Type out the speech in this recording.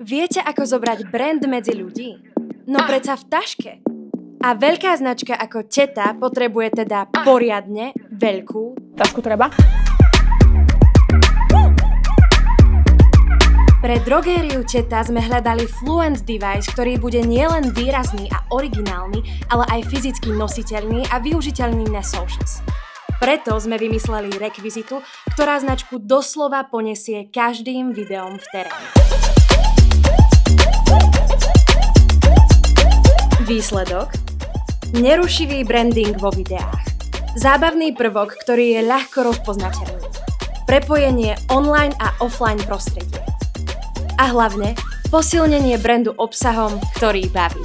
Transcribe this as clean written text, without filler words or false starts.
Viete, ako zobrať brand medzi ľudí? No predsa v taške. A veľká značka ako Teta potrebuje teda poriadne veľkú tašku treba. Pre drogériu Teta sme hľadali fluent device, ktorý bude nielen výrazný a originálny, ale aj fyzicky nositeľný a využiteľný na socials. Preto sme vymysleli rekvizitu, ktorá značku doslova poniesie každým videom v teréne. Výsledok? Nerušivý branding vo videách. Zábavný prvok, ktorý je ľahko rozpoznateľný. Prepojenie online a offline prostredia. A hlavne posilnenie brandu obsahom, ktorý baví.